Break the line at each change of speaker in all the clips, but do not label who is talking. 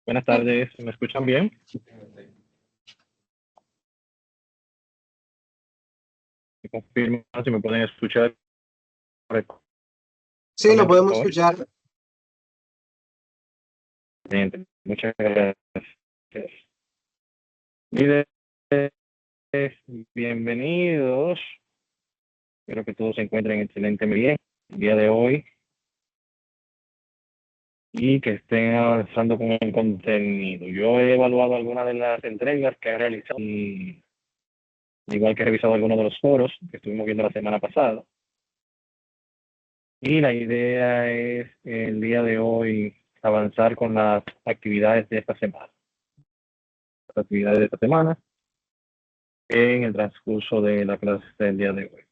Buenas tardes, ¿me escuchan bien? Me confirman si me pueden escuchar
Sí, lo
correctamente, por
podemos
favor.
escuchar.
Excelente, muchas gracias. Líderes, bienvenidos. Espero que todos se encuentren excelentemente bien el día de hoy y que estén avanzando con el contenido. Yo he evaluado algunas de las entregas que he realizado y igual que he revisado algunos de los foros que estuvimos viendo la semana pasada. Y la idea es el día de hoy avanzar con las actividades de esta semana. Las actividades de esta semana en el transcurso de la clase del día de hoy.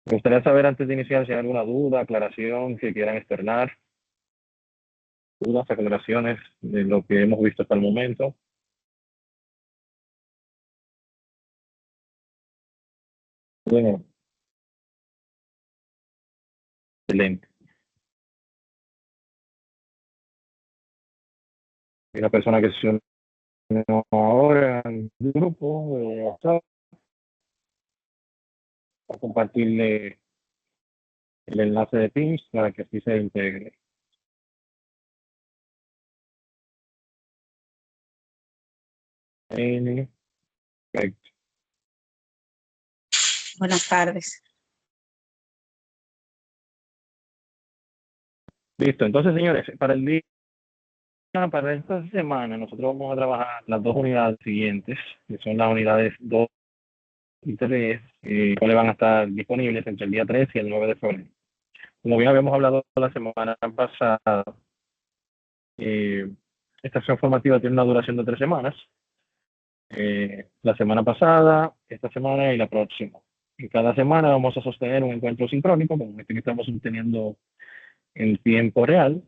Me gustaría saber antes de iniciar si hay alguna duda, aclaración que quieran externar, dudas, aclaraciones de lo que hemos visto hasta el momento. Bueno, excelente. Hay una persona que se unió ahora en el grupo de WhatsApp para compartirle el enlace de Teams para que así se integre. Perfecto.
Buenas tardes.
Listo, entonces señores, para esta semana nosotros vamos a trabajar las dos unidades siguientes, que son las unidades 2 y 3, cuales van a estar disponibles entre el día 3 y el 9 de febrero. Como bien habíamos hablado la semana pasada, esta acción formativa tiene una duración de 3 semanas. La semana pasada, esta semana y la próxima. En cada semana vamos a sostener un encuentro sincrónico, como este que estamos teniendo en tiempo real.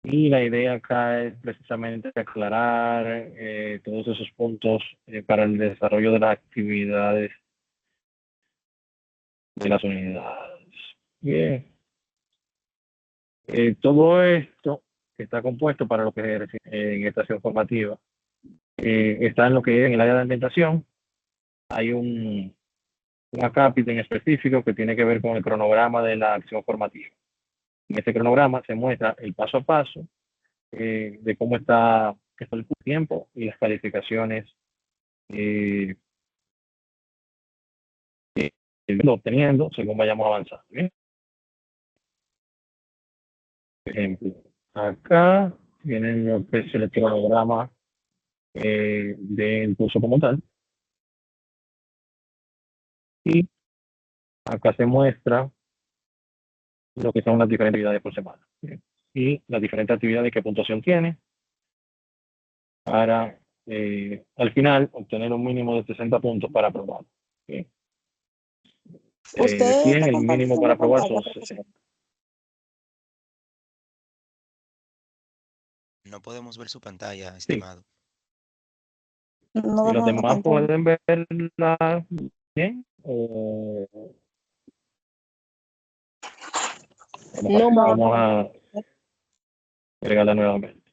Y la idea acá es precisamente aclarar todos esos puntos para el desarrollo de las actividades de las unidades. Bien. Todo esto está compuesto para lo que es en esta acción formativa. Está en lo que es en el área de alimentación. Hay un acápite en específico que tiene que ver con el cronograma de la acción formativa. En este cronograma se muestra el paso a paso de cómo está el tiempo y las calificaciones obteniendo según vayamos avanzando. ¿Bien? Por ejemplo, acá vienen lo que es el cronograma del curso como tal. Y acá se muestra lo que son las diferentes actividades por semana. ¿Bien? Y las diferentes actividades, qué puntuación tiene, para al final obtener un mínimo de 60 puntos para aprobar. ¿Bien? De
Usted
100,
está
el mínimo
compartiendo
para aprobar
pantalla,
son
profesor.
60.
No podemos ver su pantalla,
Sí.
estimado.
No
¿Y los
vemos la
demás
pantalla.
pueden verla bien? ¿O vamos a agregarla nuevamente?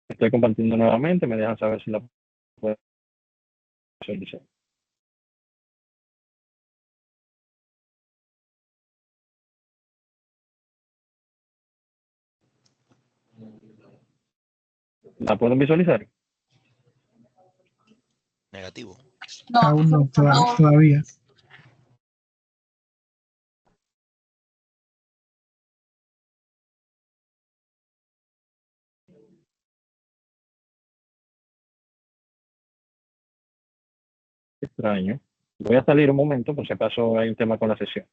Estoy compartiendo nuevamente, me dejan saber si la pueden visualizar. ¿La pueden visualizar?
Negativo.
No,
Aún no,
no.
todavía.
Extraño. Voy a salir un momento por si acaso hay un tema con la sesión.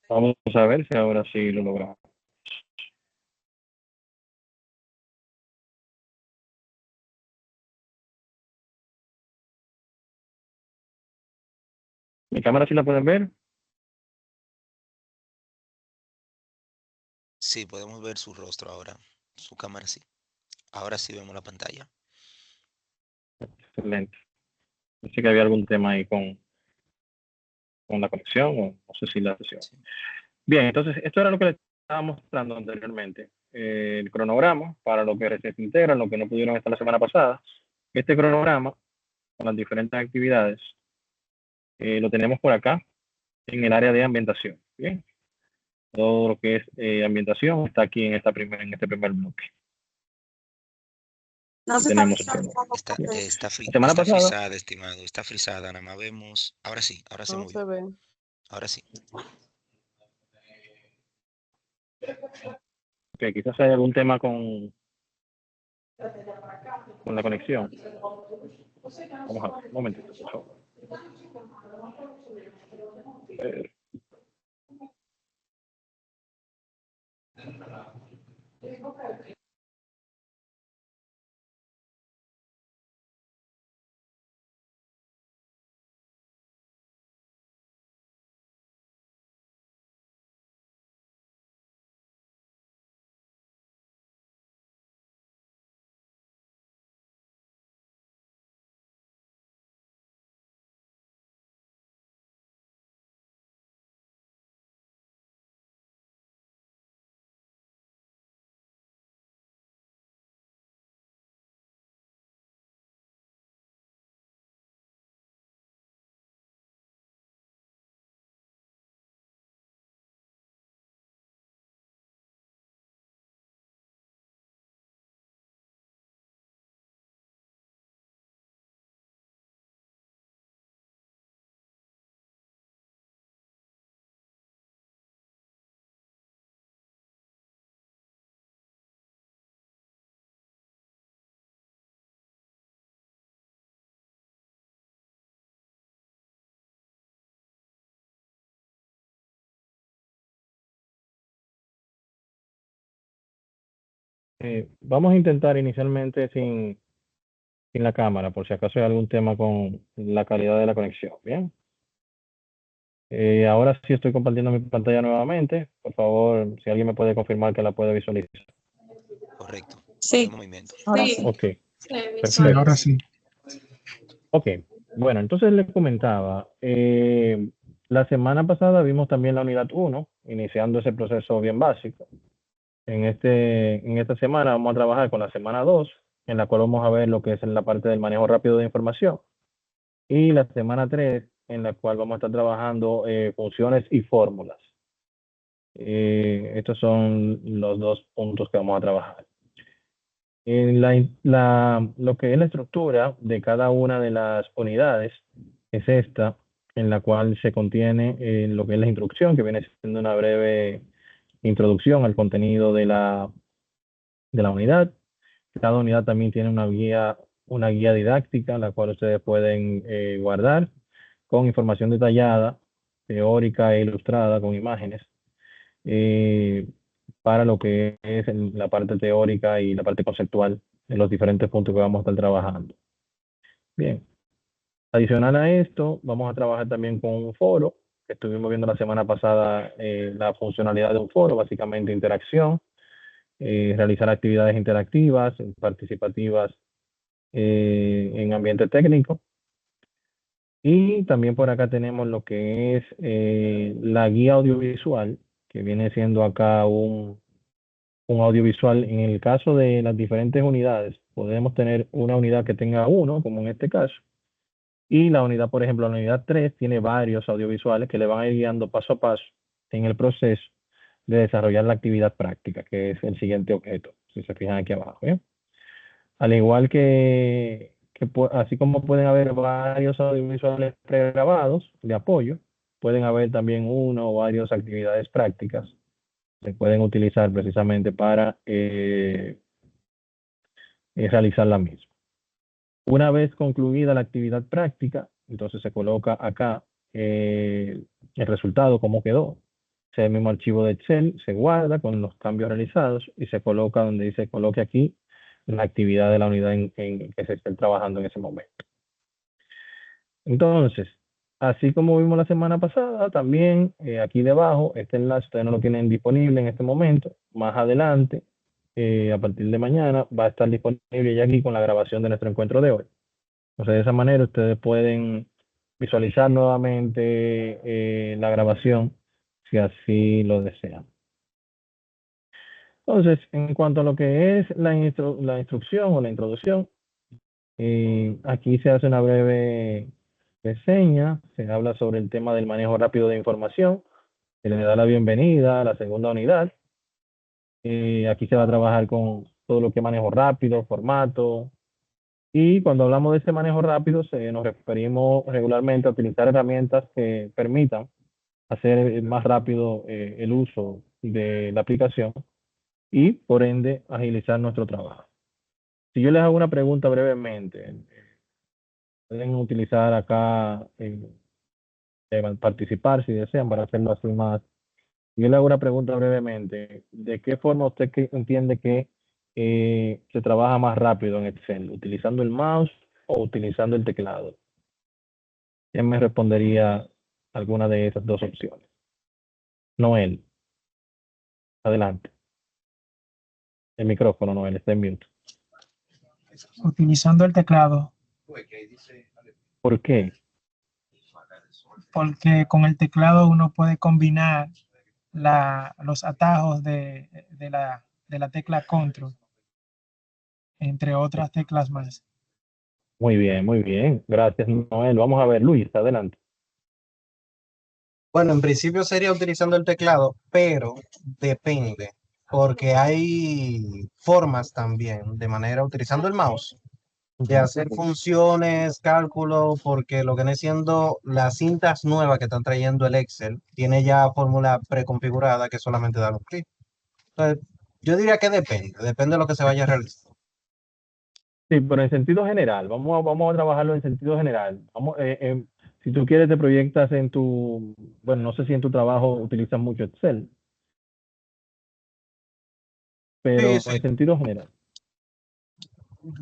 Vamos a ver si ahora sí lo logramos. ¿Mi cámara sí la pueden ver?
Sí, podemos ver su rostro ahora. Su cámara sí. Ahora sí vemos la pantalla.
Excelente. Pensé que había algún tema ahí con la conexión o no sé si la sesión.
Sí.
Bien, entonces esto era lo que les estaba mostrando anteriormente. El cronograma para lo que recién se integran, lo que no pudieron estar la semana pasada. Este cronograma con las diferentes actividades lo tenemos por acá en el área de ambientación. Bien, todo lo que es ambientación está aquí en en este primer bloque.
No se está
Tenemos el cronograma.
visualizando
Está,
porque
La semana
está
pasada,
frisada, estimado. Está frisada. Nada más vemos. Ahora sí, ahora se
No
movió.
se ve.
Ahora sí.
que quizás hay algún tema con la conexión. Vamos a ver, un momentito, por favor. Vamos a intentar inicialmente sin la cámara, por si acaso hay algún tema con la calidad de la conexión. Bien. Ahora sí estoy compartiendo mi pantalla nuevamente. Por favor, si alguien me puede confirmar que la puede visualizar.
Correcto.
sí,
Vemos movimiento.
ahora sí.
Ok,
Sí,
perfecto.
ahora sí.
Ok, bueno, entonces les comentaba, la semana pasada vimos también la unidad 1, iniciando ese proceso bien básico. En esta semana vamos a trabajar con la semana 2, en la cual vamos a ver lo que es en la parte del manejo rápido de información. Y la semana 3, en la cual vamos a estar trabajando funciones y fórmulas. Estos son los dos puntos que vamos a trabajar. En lo que es la estructura de cada una de las unidades es esta, en la cual se contiene lo que es la introducción, que viene siendo una breve introducción al contenido de la unidad. Cada unidad también tiene una guía didáctica, la cual ustedes pueden guardar con información detallada, teórica e ilustrada con imágenes, eh, para lo que es la parte teórica y la parte conceptual de los diferentes puntos que vamos a estar trabajando. Bien, adicional a esto, vamos a trabajar también con un foro, que estuvimos viendo la semana pasada, la funcionalidad de un foro, básicamente interacción, realizar actividades interactivas, participativas en ambiente técnico. Y también por acá tenemos lo que es la guía audiovisual, que viene siendo acá un audiovisual. En el caso de las diferentes unidades, podemos tener una unidad que tenga uno, como en este caso, y la unidad, por ejemplo, la unidad 3 tiene varios audiovisuales que le van a ir guiando paso a paso en el proceso de desarrollar la actividad práctica, que es el siguiente objeto, si se fijan aquí abajo. Al igual así como pueden haber varios audiovisuales pregrabados de apoyo, pueden haber también uno o varias actividades prácticas que se pueden utilizar precisamente para realizar la misma. Una vez concluida la actividad práctica, entonces se coloca acá el resultado, cómo quedó. Ese mismo archivo de Excel se guarda con los cambios realizados y se coloca donde dice coloque aquí la actividad de la unidad en que se esté trabajando en ese momento. Entonces, Así como vimos la semana pasada, también aquí debajo, este enlace ustedes no lo tienen disponible en este momento. Más adelante, a partir de mañana, va a estar disponible ya aquí con la grabación de nuestro encuentro de hoy. Entonces, de esa manera ustedes pueden visualizar nuevamente la grabación si así lo desean. Entonces, en cuanto a lo que es la instrucción o la introducción, aquí se hace una breve reseña, se habla sobre el tema del manejo rápido de información, se le da la bienvenida a la segunda unidad. Aquí se va a trabajar con todo lo que es manejo rápido, formato, y cuando hablamos de ese manejo rápido, nos referimos regularmente a utilizar herramientas que permitan hacer más rápido el uso de la aplicación y, por ende, agilizar nuestro trabajo. Si yo les hago una pregunta brevemente, pueden utilizar acá, participar si desean para hacerlo así más. Yo le hago una pregunta brevemente. ¿De qué forma usted entiende que se trabaja más rápido en Excel? ¿Utilizando el mouse o utilizando el teclado? ¿Quién me respondería alguna de esas dos opciones? Noel, adelante. El micrófono, Noel, está en mute.
Utilizando el teclado,
¿Por qué?
porque con el teclado uno puede combinar los atajos de la tecla control, entre otras teclas más.
Muy bien, muy bien. Gracias, Noel. Vamos a ver, Luis, adelante.
Bueno, en principio sería utilizando el teclado, pero depende, porque hay formas también de manera utilizando el mouse de hacer funciones, cálculos, porque lo que viene siendo las cintas nuevas que están trayendo el Excel, tiene ya fórmula preconfigurada que solamente da un clic. Entonces, yo diría que depende de lo que se vaya a realizar.
Sí, pero en sentido general, vamos a trabajarlo en sentido general. Si tú quieres, te proyectas en bueno, no sé si en tu trabajo utilizas mucho Excel,
Sí,
pero
sí.
en sentido general.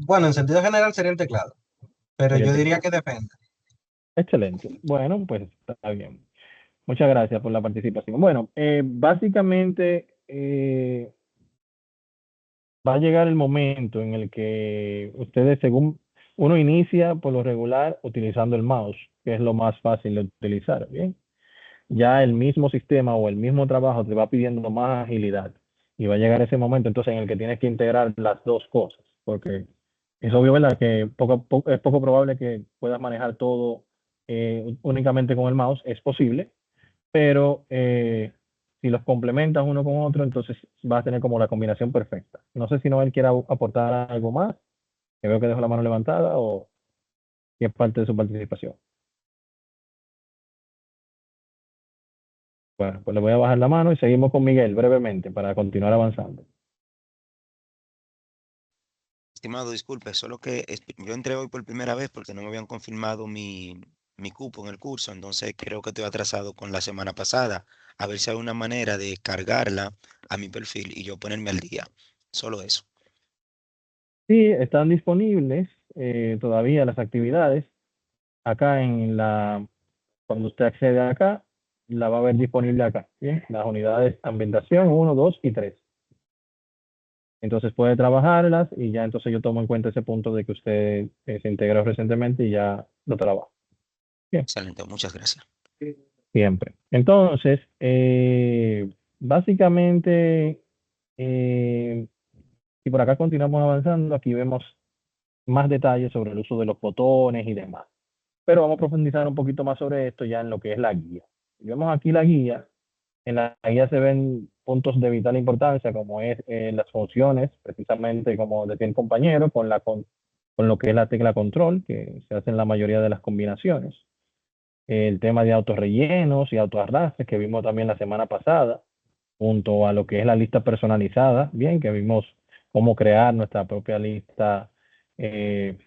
Bueno, en sentido general sería el teclado, pero
Sería
yo
el
diría
teclado.
que depende.
Excelente. Bueno, pues está bien. Muchas gracias por la participación. Bueno, básicamente va a llegar el momento en el que ustedes, según uno inicia por lo regular utilizando el mouse, que es lo más fácil de utilizar, ¿bien? Ya el mismo sistema o el mismo trabajo te va pidiendo más agilidad y va a llegar ese momento entonces en el que tienes que integrar las dos cosas, porque es obvio, ¿verdad?, que es poco probable que puedas manejar todo únicamente con el mouse. Es posible, pero si los complementas uno con otro, entonces vas a tener como la combinación perfecta. No sé si Noel quiere aportar algo más, que veo que dejó la mano levantada, o si es parte de su participación. Bueno, pues le voy a bajar la mano y seguimos con Miguel brevemente para continuar avanzando.
Estimado, disculpe, solo que yo entré hoy por primera vez porque no me habían confirmado mi cupo en el curso, entonces creo que estoy atrasado con la semana pasada. A ver si hay una manera de cargarla a mi perfil y yo ponerme al día. Solo eso.
Sí, están disponibles todavía las actividades. Acá cuando usted accede acá, la va a ver disponible acá. Bien, las unidades ambientación 1, 2 y 3. Entonces puede trabajarlas y ya entonces yo tomo en cuenta ese punto de que usted se integró recientemente y ya lo trabaja. Bien,
Excelente, muchas gracias.
siempre. Entonces, básicamente, si por acá continuamos avanzando, aquí vemos más detalles sobre el uso de los botones y demás. Pero vamos a profundizar un poquito más sobre esto ya en lo que es la guía. Si vemos aquí la guía, en la guía se ven puntos de vital importancia, como es las funciones, precisamente como decía el compañero, con lo que es la tecla control, que se hace en la mayoría de las combinaciones. El tema de autorrellenos y autoarrastres, que vimos también la semana pasada, junto a lo que es la lista personalizada, bien, que vimos cómo crear nuestra propia lista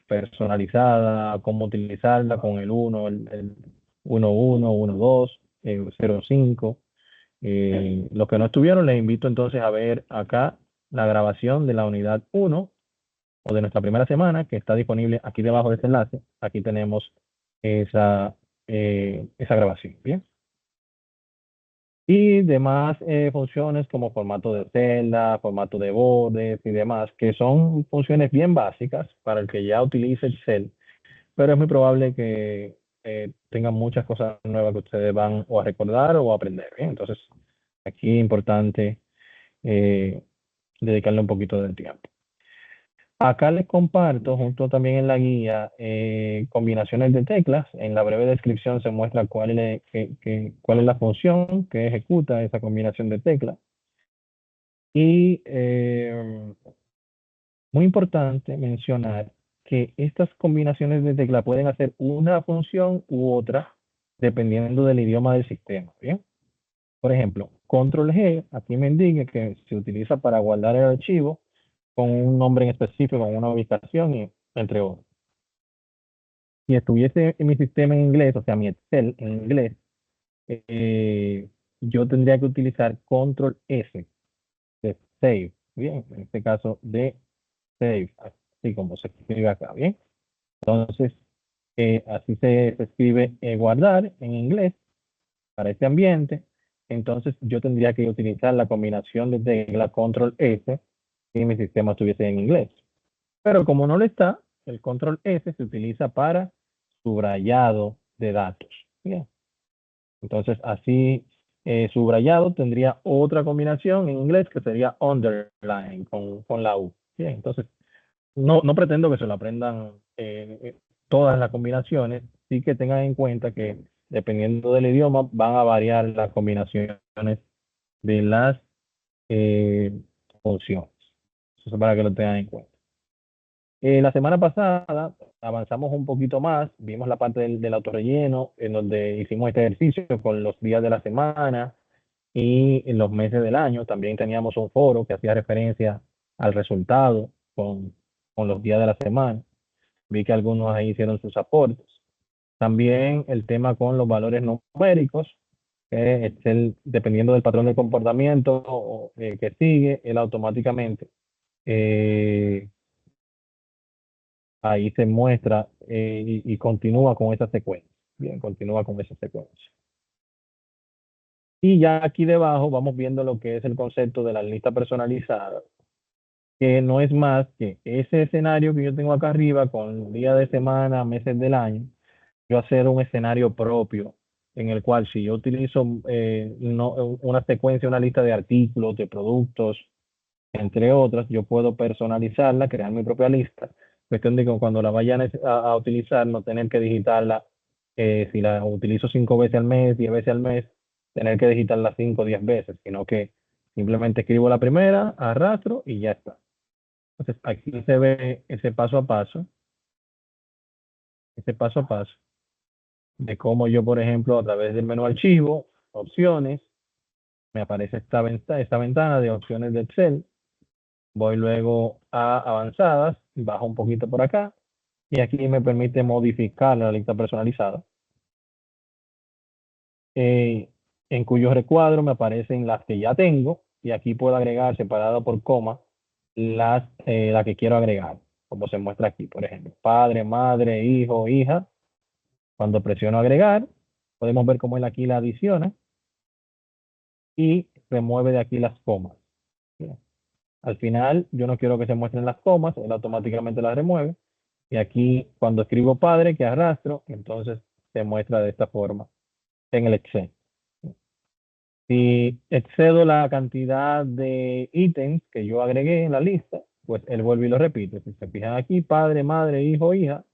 personalizada, cómo utilizarla con el 1, el 1.1, 1.2, 0.5. Los que no estuvieron, les invito entonces a ver acá la grabación de la unidad 1 o de nuestra primera semana, que está disponible aquí debajo de este enlace. Aquí tenemos esa esa grabación. Bien. Y demás funciones como formato de celda, formato de bordes y demás, que son funciones bien básicas para el que ya utilice Excel, pero es muy probable que tengan muchas cosas nuevas que ustedes van o a recordar o a aprender. Bien, entonces aquí es importante dedicarle un poquito de tiempo. Acá les comparto, junto también en la guía, combinaciones de teclas. En la breve descripción se muestra cuál es la función que ejecuta esa combinación de teclas. Y muy importante mencionar que estas combinaciones de tecla pueden hacer una función u otra dependiendo del idioma del sistema. ¿Bien? Por ejemplo, control G, aquí me indica que se utiliza para guardar el archivo con un nombre en específico, con una ubicación y entre otros. Si estuviese en mi sistema en inglés, o sea, mi Excel en inglés, yo tendría que utilizar control S de save, bien, en este caso de save, así como se escribe acá, bien. Entonces, así se escribe guardar en inglés para este ambiente. Entonces, yo tendría que utilizar la combinación de tecla control S si mi sistema estuviese en inglés. Pero como no lo está, el control S se utiliza para subrayado de datos. Bien. Entonces, así subrayado tendría otra combinación en inglés que sería underline con la U. Bien, entonces, no pretendo que se lo aprendan todas las combinaciones, sí que tengan en cuenta que dependiendo del idioma van a variar las combinaciones de las funciones. Eso es para que lo tengan en cuenta. La semana pasada avanzamos un poquito más, vimos la parte del autorrelleno, en donde hicimos este ejercicio con los días de la semana y en los meses del año. También teníamos un foro que hacía referencia al resultado con los días de la semana. Vi que algunos ahí hicieron sus aportes. También el tema con los valores numéricos, que es dependiendo del patrón de comportamiento que sigue, él automáticamente ahí se muestra y continúa con esa secuencia. Bien, continúa con esa secuencia. Y ya aquí debajo vamos viendo lo que es el concepto de la lista personalizada, que no es más que ese escenario que yo tengo acá arriba con día de semana, meses del año, yo hacer un escenario propio en el cual si yo utilizo una secuencia, una lista de artículos, de productos, entre otras, yo puedo personalizarla, crear mi propia lista. Cuestión de que cuando la vayan a utilizar, no tener que digitarla, si la utilizo 5 veces al mes, 10 veces al mes, tener que digitarla 5 o 10 veces, sino que simplemente escribo la primera, arrastro y ya está. Entonces, aquí se ve ese paso a paso de cómo yo, por ejemplo, a través del menú archivo, opciones, me aparece esta ventana de opciones de Excel. Voy luego a avanzadas, bajo un poquito por acá y aquí me permite modificar la lista personalizada, en cuyo recuadro me aparecen las que ya tengo y aquí puedo agregar separado por coma la que quiero agregar, como se muestra aquí, por ejemplo, padre, madre, hijo, hija. Cuando presiono agregar, podemos ver cómo él aquí la adiciona y remueve de aquí las comas. Bien. Al final, yo no quiero que se muestren las comas, él automáticamente las remueve. Y aquí, cuando escribo padre, que arrastro, entonces se muestra de esta forma en el Excel. Si excedo la cantidad de ítems que yo agregué en la lista, pues él vuelve y lo repite. Si se fijan aquí, padre, madre, hijo, hija,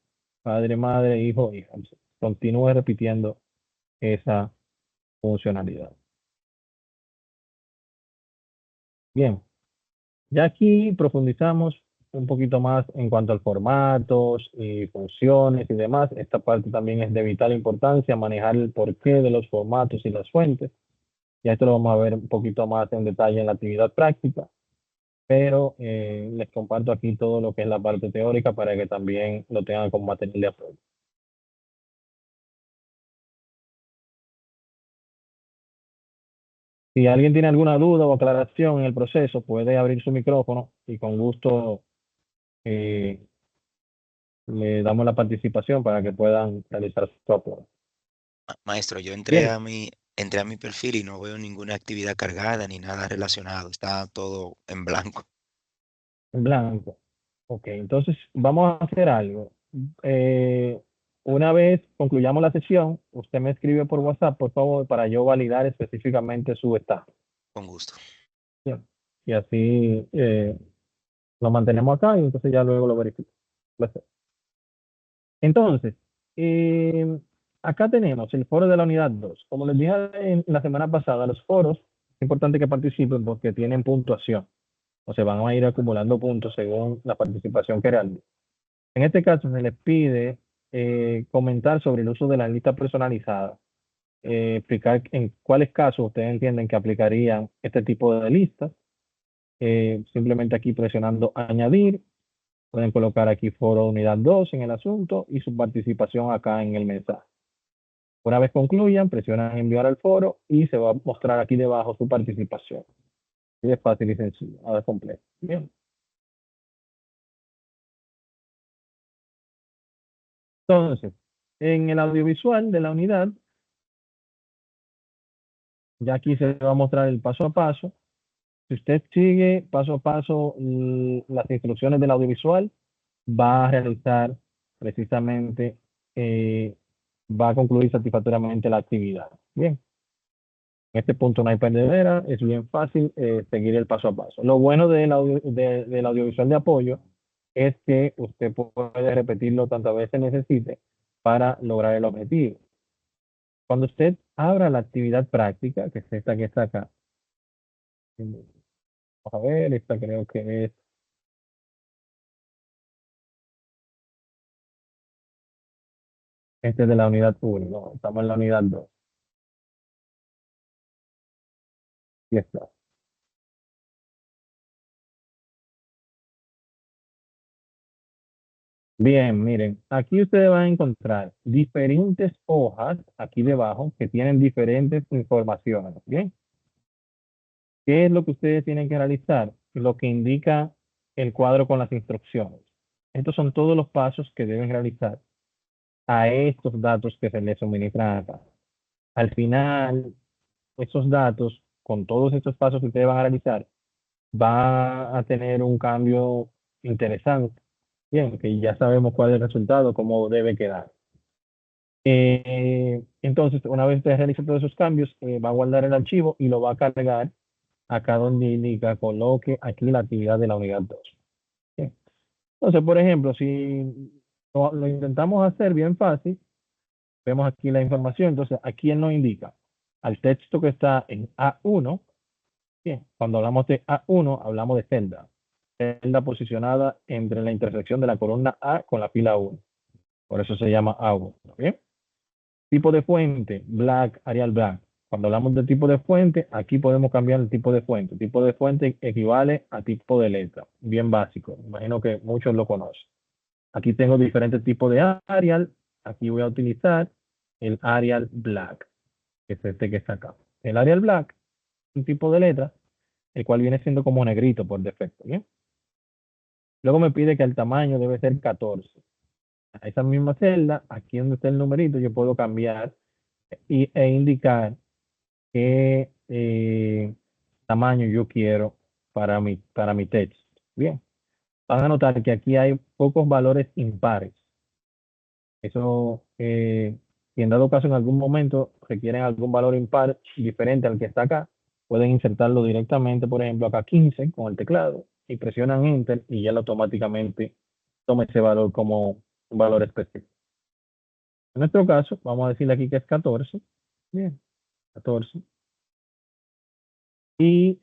padre, madre, hijo, hija. Continúe repitiendo esa funcionalidad. Bien, ya aquí profundizamos un poquito más en cuanto a formatos y funciones y demás. Esta parte también es de vital importancia, manejar el porqué de los formatos y las fuentes. Ya esto lo vamos a ver un poquito más en detalle en la actividad práctica, pero les comparto aquí todo lo que es la parte teórica para que también lo tengan como material de apoyo. Si alguien tiene alguna duda o aclaración en el proceso, puede abrir su micrófono y con gusto le damos la participación para que puedan realizar su apoyo.
Maestro, yo
Bien,
entré a mi perfil y no veo ninguna actividad cargada ni nada relacionado. Está todo en blanco.
en blanco. Ok, entonces vamos a hacer algo. Eh, una vez concluyamos la sesión, usted me escribe por WhatsApp, por favor, para yo validar específicamente su estado.
Con gusto.
Bien. Y así lo mantenemos acá y entonces ya luego lo verifico. Placer. Entonces, eh, acá tenemos el foro de la unidad 2. Como les dije en la semana pasada, los foros es importante que participen porque tienen puntuación. O se van a ir acumulando puntos según la participación que realicen. En este caso, se les pide comentar sobre el uso de la lista personalizada, explicar en cuáles casos ustedes entienden que aplicarían este tipo de listas. Simplemente aquí presionando añadir, pueden colocar aquí foro unidad 2 en el asunto y su participación acá en el mensaje. Una vez concluyan, presionan enviar al foro y se va a mostrar aquí debajo su participación. Y es fácil y sencillo, nada complejo. Bien. Entonces, en el audiovisual de la unidad, ya aquí se va a mostrar el paso a paso. Si usted sigue paso a paso las instrucciones del audiovisual, va a realizar precisamente, va a concluir satisfactoriamente la actividad. Bien, en este punto no hay perdedera, es bien fácil seguir el paso a paso. Lo bueno del audiovisual de apoyo es que usted puede repetirlo tantas veces necesite para lograr el objetivo. Cuando usted abra la actividad práctica, que es esta que está acá, vamos a ver, esta creo que es, este es de la unidad 1, no, estamos en la unidad 2. Y está. Bien, miren, aquí ustedes van a encontrar diferentes hojas aquí debajo que tienen diferentes informaciones. Bien, ¿qué es lo que ustedes tienen que realizar? Lo que indica el cuadro con las instrucciones. Estos son todos los pasos que deben realizar a estos datos que se les suministran acá. Al final, esos datos, con todos estos pasos que ustedes van a realizar, va a tener un cambio interesante. Bien, que ya sabemos cuál es el resultado, cómo debe quedar. Entonces, una vez usted realice todos esos cambios, va a guardar el archivo y lo va a cargar acá donde indica coloque aquí la actividad de la unidad 2. Bien. Entonces, por ejemplo, si lo intentamos hacer bien fácil, vemos aquí la información. Entonces, aquí él nos indica al texto que está en A1. Bien, cuando hablamos de A1, hablamos de celda. Celda posicionada entre la intersección de la columna A con la fila 1. Por eso se llama A1. Bien. Tipo de fuente, black, Arial black. Cuando hablamos de tipo de fuente, aquí podemos cambiar el tipo de fuente. Tipo de fuente equivale a tipo de letra. Bien básico. Imagino que muchos lo conocen. Aquí tengo diferentes tipos de Arial. Aquí voy a utilizar el Arial black, que es este que está acá. El Arial black es un tipo de letra, el cual viene siendo como negrito por defecto. ¿Bien? Luego me pide que el tamaño debe ser 14. A esa misma celda, aquí donde está el numerito, yo puedo cambiar e indicar qué tamaño yo quiero para mi texto. Bien, van a notar que aquí hay pocos valores impares. Eso, si en dado caso en algún momento requieren algún valor impar diferente al que está acá, pueden insertarlo directamente, por ejemplo, acá 15 con el teclado y presionan Enter y ya automáticamente toma ese valor como un valor específico. En nuestro caso, vamos a decirle aquí que es 14. Bien, 14. Y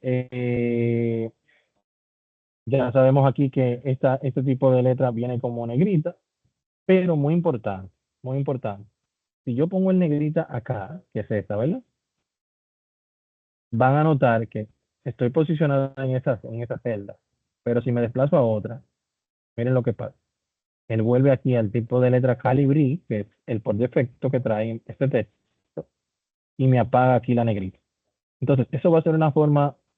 ya sabemos aquí que este tipo de letra viene como negrita, pero muy importante. Si yo pongo el negrita acá, que es esta, ¿verdad? Van a notar que estoy posicionado en esa celda, pero si me desplazo a otra, miren lo que pasa. Él vuelve aquí al tipo de letra Calibri, que es el por defecto que trae este texto, y me apaga aquí la negrita. Entonces, eso va a ser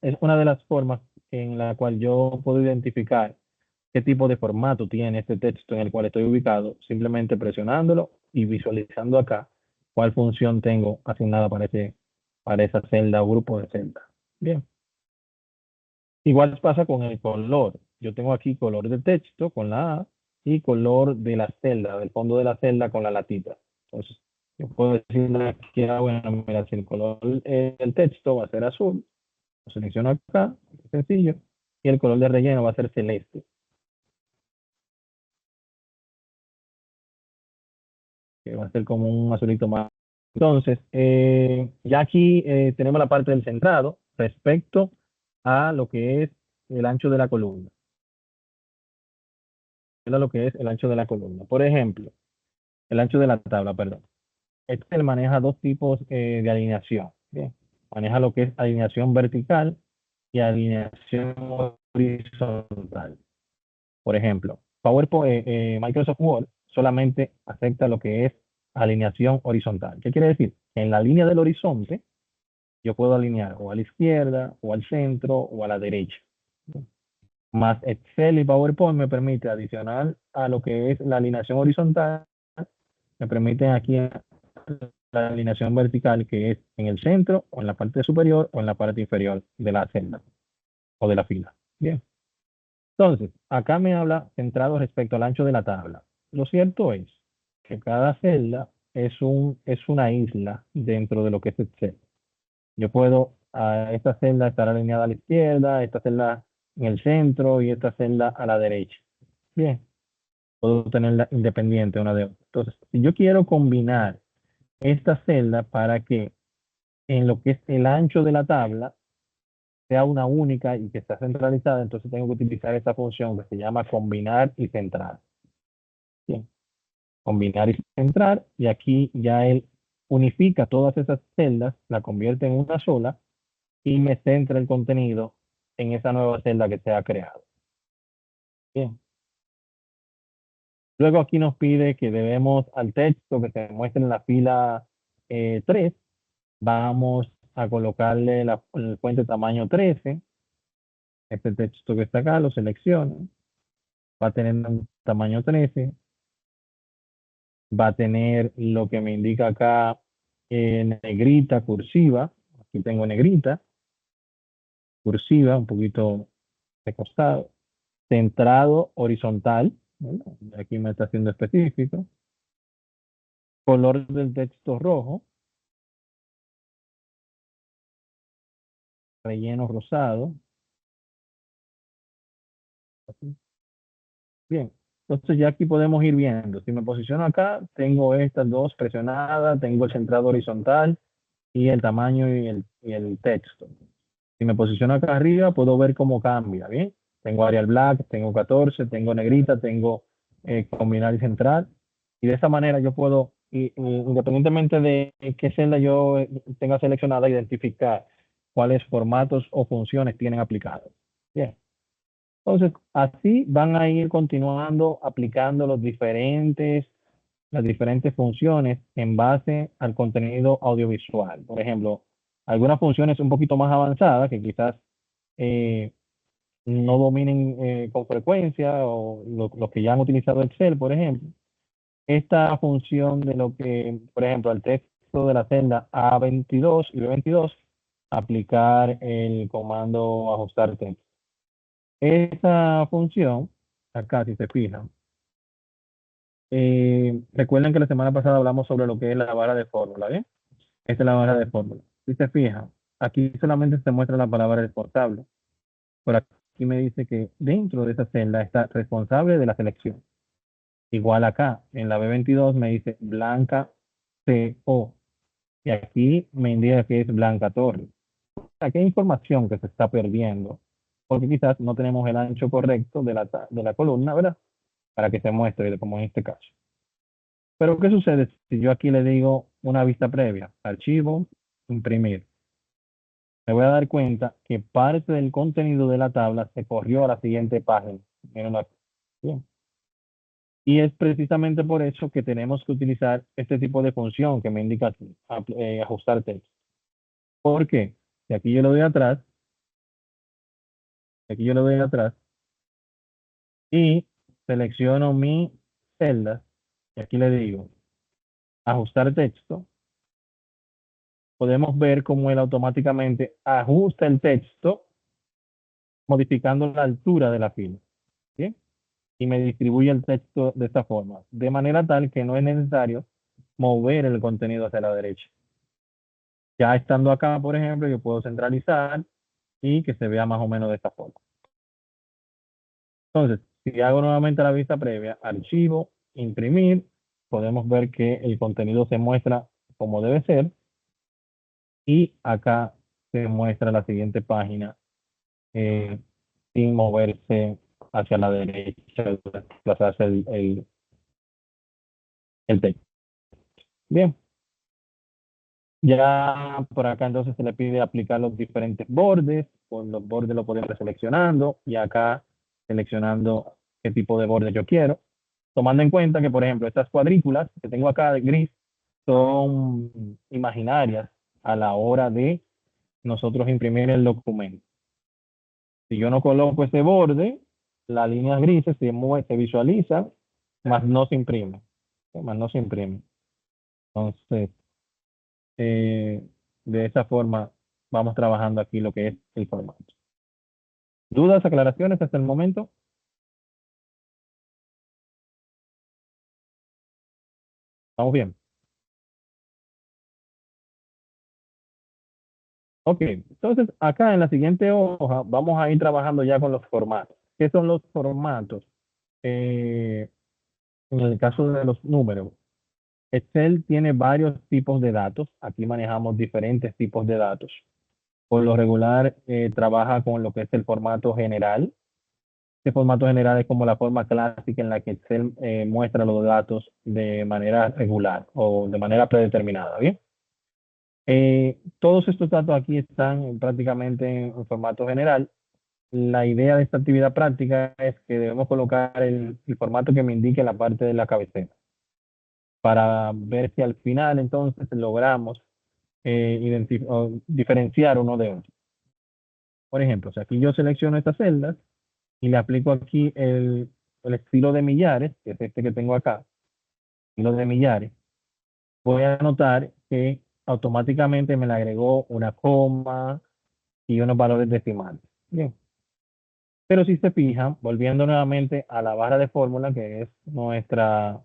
es una de las formas en la cual yo puedo identificar qué tipo de formato tiene este texto en el cual estoy ubicado, simplemente presionándolo y visualizando acá cuál función tengo asignada para esa celda o grupo de celdas. Bien. Igual pasa con el color. Yo tengo aquí color de texto con la A y color de la celda, del fondo de la celda con la latita. Entonces, yo puedo decirle aquí, bueno, mira, si el color del texto va a ser azul, lo selecciono acá, sencillo, y el color de relleno va a ser celeste. Que va a ser como un azulito más. Entonces, ya aquí tenemos la parte del centrado respecto a lo que es el ancho de la columna. Lo que es el ancho de la columna. Por ejemplo, el ancho de la tabla, perdón. Excel maneja dos tipos de alineación. Bien. Maneja lo que es alineación vertical y alineación horizontal. Por ejemplo, Microsoft Word solamente acepta lo que es alineación horizontal. ¿Qué quiere decir? En la línea del horizonte, yo puedo alinear o a la izquierda, o al centro, o a la derecha. Más Excel y PowerPoint me permite adicional a lo que es la alineación horizontal, me permiten aquí la alineación vertical, que es en el centro, o en la parte superior, o en la parte inferior de la celda, o de la fila. Bien. Entonces, acá me habla centrado respecto al ancho de la tabla. Lo cierto es que cada celda es una isla dentro de lo que es Excel. Yo puedo a esta celda estar alineada a la izquierda, esta celda en el centro y esta celda a la derecha. Bien, puedo tenerla independiente una de otra. Entonces, si yo quiero combinar esta celda para que en lo que es el ancho de la tabla sea una única y que está centralizada, entonces tengo que utilizar esta función que se llama combinar y centrar. Bien, combinar y centrar, y aquí ya él unifica todas esas celdas, la convierte en una sola y me centra el contenido en esa nueva celda que se ha creado. Bien. Luego aquí nos pide que debemos al texto que se muestre en la fila 3, vamos a colocarle el fuente tamaño 13. Este texto que está acá lo selecciono. Va a tener un tamaño 13. Va a tener lo que me indica acá negrita, cursiva. Aquí tengo negrita, cursiva, un poquito de costado. Centrado horizontal. Bueno, aquí me está haciendo específico. Color del texto rojo. Relleno rosado. Así. Bien, entonces ya aquí podemos ir viendo. Si me posiciono acá, tengo estas dos presionadas, tengo el centrado horizontal y el tamaño y el texto. Si me posiciono acá arriba, puedo ver cómo cambia, ¿bien? Tengo Arial Black, tengo 14, tengo negrita, tengo combinar y central. Y de esa manera yo puedo, independientemente de qué celda yo tenga seleccionada, identificar cuáles formatos o funciones tienen aplicados. Bien. Entonces, así van a ir continuando aplicando las diferentes funciones en base al contenido audiovisual. Por ejemplo, algunas funciones un poquito más avanzadas que quizás eh, no dominen con frecuencia o los que ya han utilizado Excel, por ejemplo. Esta función de lo que, por ejemplo, el texto de la celda A22 y B22, aplicar el comando ajustar texto. Esa función, acá si se fijan, recuerden que la semana pasada hablamos sobre lo que es la vara de fórmula, ¿bien? Esta es la vara de fórmula. Si se fijan, aquí solamente se muestra la palabra exportable. Por aquí me dice que dentro de esa celda está responsable de la selección. Igual acá, en la B22 me dice Blanca CO. Y aquí me indica que es Blanca Torres. Aquí hay información que se está perdiendo, porque quizás no tenemos el ancho correcto de la columna, ¿verdad? Para que se muestre, como en este caso. Pero, ¿qué sucede si yo aquí le digo una vista previa? Archivo, imprimir. Me voy a dar cuenta que parte del contenido de la tabla se corrió a la siguiente página. Miren aquí. Bien. Y es precisamente por eso que tenemos que utilizar este tipo de función que me indica aquí, ajustar texto. ¿Por qué? Si aquí yo le doy atrás, aquí yo le doy atrás y selecciono mi celda, y aquí le digo ajustar texto, podemos ver cómo él automáticamente ajusta el texto modificando la altura de la fila. ¿Sí? Y me distribuye el texto de esta forma, de manera tal que no es necesario mover el contenido hacia la derecha. Ya estando acá, por ejemplo, yo puedo centralizar y que se vea más o menos de esta forma. Entonces, si hago nuevamente la vista previa, archivo, imprimir, podemos ver que el contenido se muestra como debe ser y acá se muestra la siguiente página sin moverse hacia la derecha, desplazarse el texto. Bien. Ya por acá entonces se le pide aplicar los diferentes bordes, con los bordes lo podemos ir seleccionando y acá seleccionando qué tipo de borde yo quiero, tomando en cuenta que por ejemplo estas cuadrículas que tengo acá de gris son imaginarias a la hora de nosotros imprimir el documento. Si yo no coloco ese borde, las líneas grises se visualizan, más no se imprime, más no se imprime. Entonces, de esa forma vamos trabajando aquí lo que es el formato. ¿Dudas, aclaraciones hasta el momento? ¿Vamos bien? Ok, entonces acá en la siguiente hoja vamos a ir trabajando ya con los formatos. ¿Qué son los formatos? En el caso de los números, Excel tiene varios tipos de datos. Aquí manejamos diferentes tipos de datos. Por lo regular, trabaja con lo que es el formato general. Este formato general es como la forma clásica en la que Excel muestra los datos de manera regular o de manera predeterminada, ¿bien? Todos estos datos aquí están prácticamente en formato general. La idea de esta actividad práctica es que debemos colocar el formato que me indique la parte de la cabecera para ver si al final entonces logramos diferenciar uno de otro. Por ejemplo, si aquí yo selecciono estas celdas y le aplico aquí el estilo de millares, que es este que tengo acá, estilo de millares, voy a notar que automáticamente me le agregó una coma y unos valores decimales. Bien. Pero si se fijan, volviendo nuevamente a la barra de fórmula, que es nuestra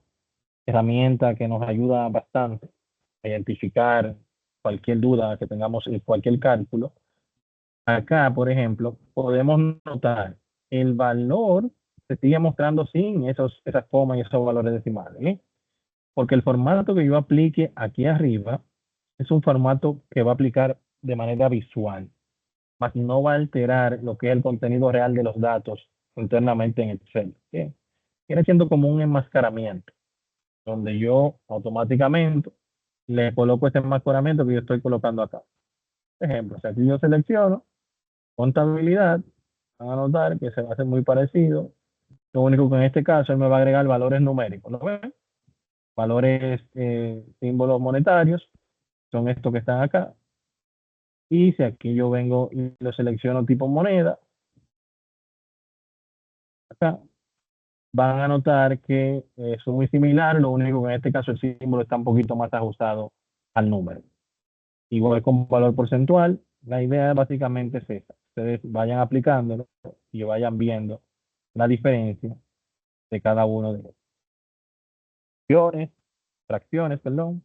herramienta que nos ayuda bastante a identificar cualquier duda que tengamos en cualquier cálculo, acá, por ejemplo, podemos notar el valor se sigue mostrando sin esas comas y esos valores decimales, ¿eh? Porque el formato que yo aplique aquí arriba es un formato que va a aplicar de manera visual, mas no va a alterar lo que es el contenido real de los datos internamente en Excel. ¿Sí? Viene siendo como un enmascaramiento, donde yo automáticamente le coloco este enmascaramiento que yo estoy colocando acá. Por ejemplo, si aquí yo selecciono contabilidad, van a notar que se va a hacer muy parecido. Lo único que en este caso él me va a agregar valores numéricos, ¿lo ven? Valores, símbolos monetarios, son estos que están acá. Y si aquí yo vengo y lo selecciono tipo moneda, acá, van a notar que son muy similares, lo único que en este caso el símbolo está un poquito más ajustado al número. Igual con valor porcentual, la idea básicamente es esa. Ustedes vayan aplicándolo y vayan viendo la diferencia de cada uno de ellos. Fracciones, perdón.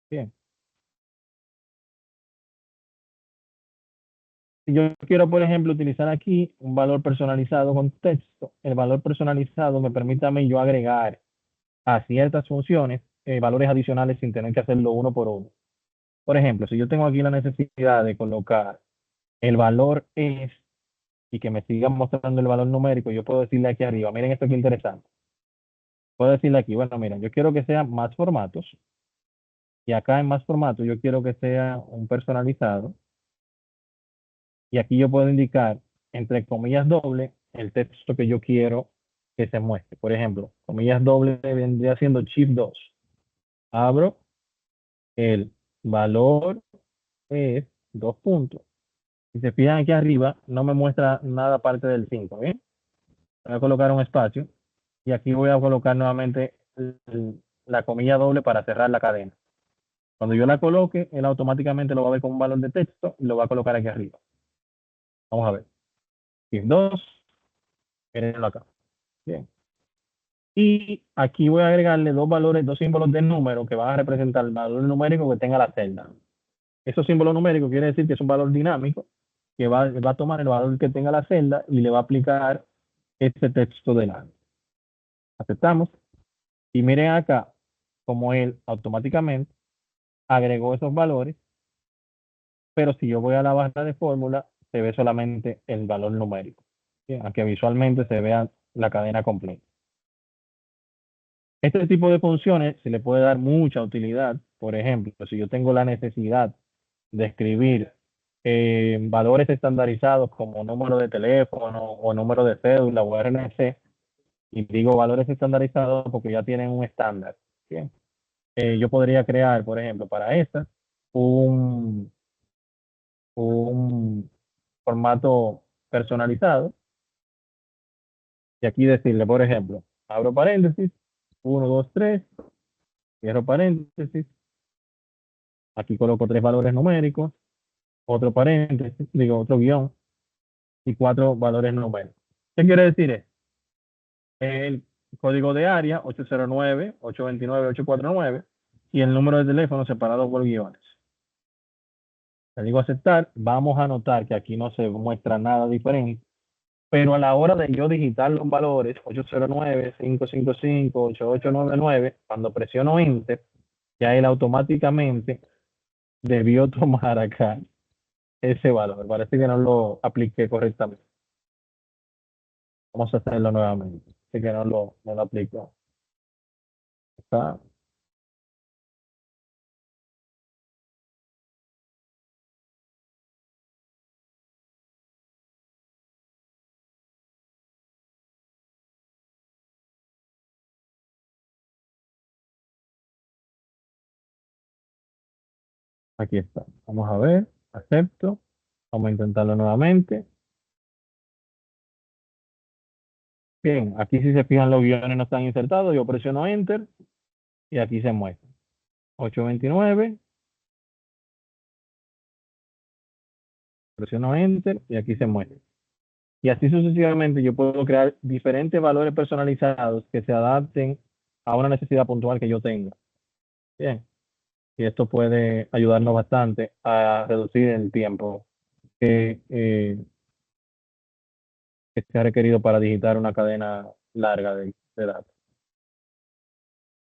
Bien. Si yo quiero, por ejemplo, utilizar aquí un valor personalizado con texto, el valor personalizado me permite a mí yo agregar a ciertas funciones valores adicionales sin tener que hacerlo uno por uno. Por ejemplo, si yo tengo aquí la necesidad de colocar el valor es y que me siga mostrando el valor numérico, yo puedo decirle aquí arriba, miren esto que interesante. Puedo decirle aquí, bueno, miren, yo quiero que sea más formatos y acá en más formatos yo quiero que sea un personalizado y aquí yo puedo indicar entre comillas doble el texto que yo quiero que se muestre. Por ejemplo, comillas doble vendría siendo Shift 2. Abro el valor es 2 puntos. Si se fijan aquí arriba, no me muestra nada aparte del 5, ¿bien? Voy a colocar un espacio y aquí voy a colocar nuevamente la comilla doble para cerrar la cadena. Cuando yo la coloque, él automáticamente lo va a ver con un valor de texto y lo va a colocar aquí arriba. Vamos a ver. If 2, mírenlo acá. Bien. Y aquí voy a agregarle dos valores, dos símbolos de número que van a representar el valor numérico que tenga la celda. Esos símbolos numéricos quiere decir que es un valor dinámico que va a tomar el valor que tenga la celda y le va a aplicar este texto de lado. Aceptamos. Y miren acá, como él automáticamente agregó esos valores, pero si yo voy a la barra de fórmula, se ve solamente el valor numérico. Bien, aunque visualmente se vea la cadena completa. Este tipo de funciones se le puede dar mucha utilidad. Por ejemplo, si yo tengo la necesidad de escribir valores estandarizados como número de teléfono o número de cédula o RNC, y digo valores estandarizados porque ya tienen un estándar. Bien. Yo podría crear, por ejemplo, para esta, un formato personalizado. Y aquí decirle, por ejemplo, abro paréntesis, 1, 2, 3, cierro paréntesis. Aquí coloco 3 valores numéricos, otro paréntesis, digo otro guión, y 4 valores numéricos. ¿Qué quiere decir esto? El código de área 809-829-849 y el número de teléfono separado por guiones. Le digo aceptar, vamos a notar que aquí no se muestra nada diferente, pero a la hora de yo digitar los valores 809-555-8899, cuando presiono Enter, ya él automáticamente debió tomar acá ese valor. Parece que no lo apliqué correctamente. Vamos a hacerlo nuevamente. Así que no lo aplico. Acá. Aquí está. Vamos a ver. Acepto. Vamos a intentarlo nuevamente. Bien, aquí si se fijan los guiones no están insertados. Yo presiono Enter y aquí se muestra. 829. Presiono Enter y aquí se muestra. Y así sucesivamente yo puedo crear diferentes valores personalizados que se adapten a una necesidad puntual que yo tenga. Bien. Y esto puede ayudarnos bastante a reducir el tiempo que se ha requerido para digitar una cadena larga de datos.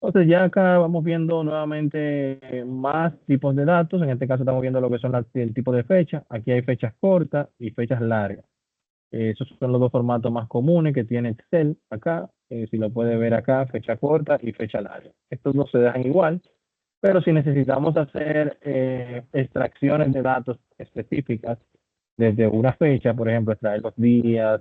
Entonces ya acá vamos viendo nuevamente más tipos de datos. En este caso estamos viendo lo que son el tipo de fecha. Aquí hay fechas cortas y fechas largas. Esos son los dos formatos más comunes que tiene Excel acá. Si lo puede ver acá, fecha corta y fecha larga. Estos no se dejan igual, pero si necesitamos hacer extracciones de datos específicas desde una fecha, por ejemplo, extraer los días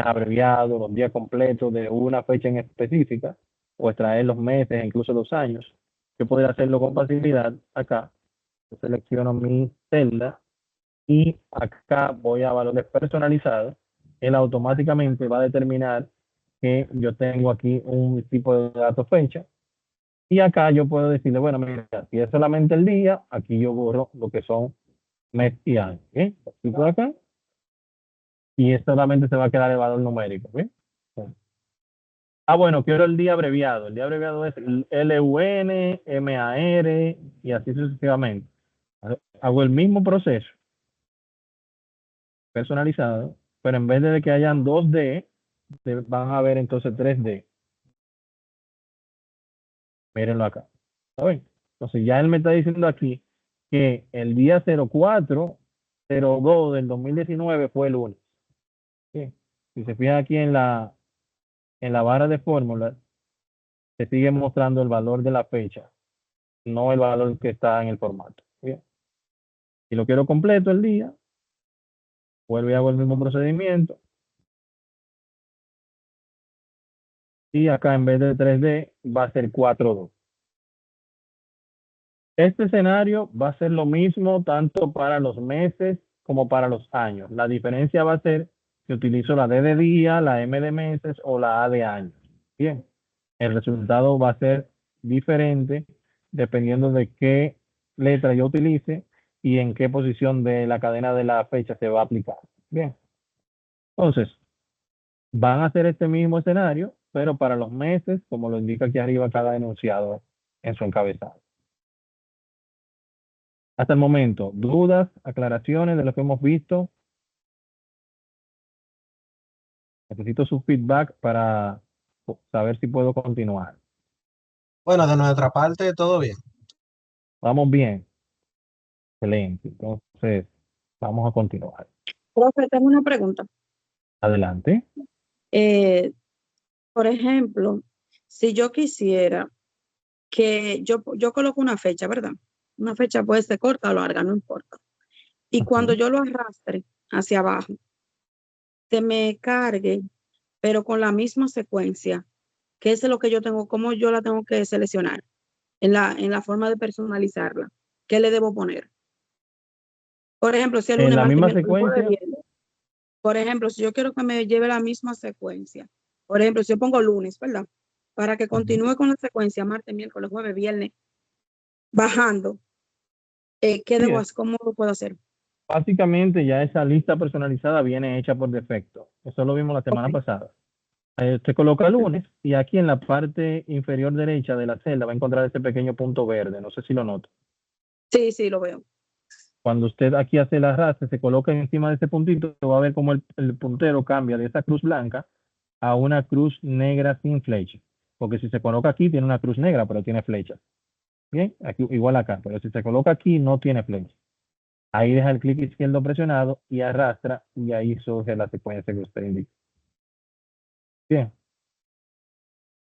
abreviados, los días completos de una fecha en específica, o extraer los meses, incluso los años, yo podría hacerlo con facilidad acá. Yo selecciono mi celda y acá voy a valores personalizados. Él automáticamente va a determinar que yo tengo aquí un tipo de dato fecha. Y acá yo puedo decirle, bueno, mira, si es solamente el día, aquí yo borro lo que son mes y año. ¿Bien? Aquí por acá. Y esto solamente se va a quedar el valor numérico. ¿Bien? Ah, bueno, quiero el día abreviado. El día abreviado es LUN, MAR y así sucesivamente. Hago el mismo proceso personalizado, pero en vez de que hayan 2D, van a ver entonces 3D. Mírenlo acá. ¿Saben? Entonces ya él me está diciendo aquí que el día 04/02 del 2019 fue el lunes. ¿Sí? Si se fijan aquí en la barra de fórmulas, se sigue mostrando el valor de la fecha, no el valor que está en el formato. ¿Bien? Si lo quiero completo el día, vuelvo y hago el mismo procedimiento. Y acá en vez de 3D va a ser 4:2. Este escenario va a ser lo mismo tanto para los meses como para los años. La diferencia va a ser si utilizo la D de día, la M de meses o la A de años. Bien, el resultado va a ser diferente dependiendo de qué letra yo utilice y en qué posición de la cadena de la fecha se va a aplicar. Bien. Entonces, van a hacer este mismo escenario, pero para los meses, como lo indica aquí arriba cada enunciado en su encabezado. Hasta el momento, dudas, aclaraciones de lo que hemos visto. Necesito su feedback para saber si puedo continuar.
Bueno, de nuestra parte, todo bien.
Vamos bien. Excelente. Entonces, vamos a continuar.
Profe, tengo una pregunta.
Adelante.
Eh, por ejemplo, si yo quisiera que yo coloco una fecha, ¿verdad? Una fecha puede ser corta o larga, no importa. Y cuando yo lo arrastre hacia abajo, se me cargue, pero con la misma secuencia, que es lo que yo tengo, cómo yo la tengo que seleccionar en la forma de personalizarla. ¿Qué le debo poner? Por ejemplo, si el
En
lunes,
la
martes,
misma
miércoles, jueves,
secuencia,
viernes. Por ejemplo, si yo quiero que me lleve la misma secuencia, por ejemplo, si yo pongo lunes, ¿verdad? Para que continúe con la secuencia martes, miércoles, jueves, viernes, bajando, ¿qué
sí,
debo hacer? ¿Cómo lo puedo hacer?
básicamente ya esa lista personalizada viene hecha por defecto. Eso lo vimos la semana
Ok.
pasada. Se coloca lunes y aquí en la parte inferior derecha de la celda va a encontrar ese pequeño punto verde. No sé si lo nota.
Sí, sí, lo veo.
Cuando usted aquí hace el arrastre, se coloca encima de ese puntito, va a ver cómo el puntero cambia de esa cruz blanca a una cruz negra sin flecha. Porque si se coloca aquí, tiene una cruz negra, pero tiene flecha. Bien, aquí, igual acá, pero si se coloca aquí, no tiene flecha. Ahí deja el clic izquierdo presionado y arrastra, y ahí surge la secuencia que usted indica. Bien,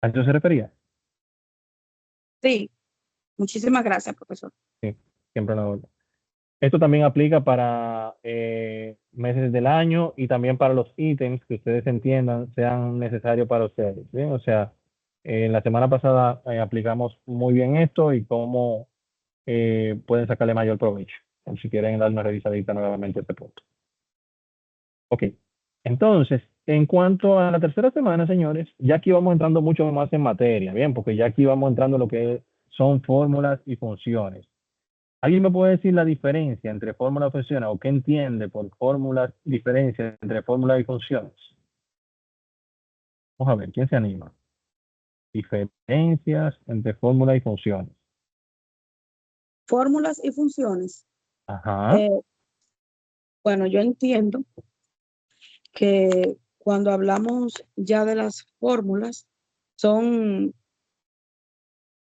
¿a eso se refería?
Sí, muchísimas gracias, profesor.
Sí, siempre la orden. Esto también aplica para meses del año y también para los ítems que ustedes entiendan sean necesarios para ustedes. ¿Bien? O sea, la semana pasada aplicamos muy bien esto y cómo pueden sacarle mayor provecho. Si quieren dar una revisadita nuevamente a este punto. Ok, entonces, en cuanto a la tercera semana, señores, ya aquí vamos entrando mucho más en materia, ¿bien? Porque ya aquí vamos entrando en lo que son fórmulas y funciones. ¿Alguien me puede decir la diferencia entre fórmula y funciones o qué entiende por fórmulas, diferencia entre fórmulas y funciones? Vamos a ver, ¿quién se anima? Diferencias entre fórmula y funciones.
Fórmulas y funciones.
Ajá.
Eh, bueno, yo entiendo que cuando hablamos ya de las fórmulas, son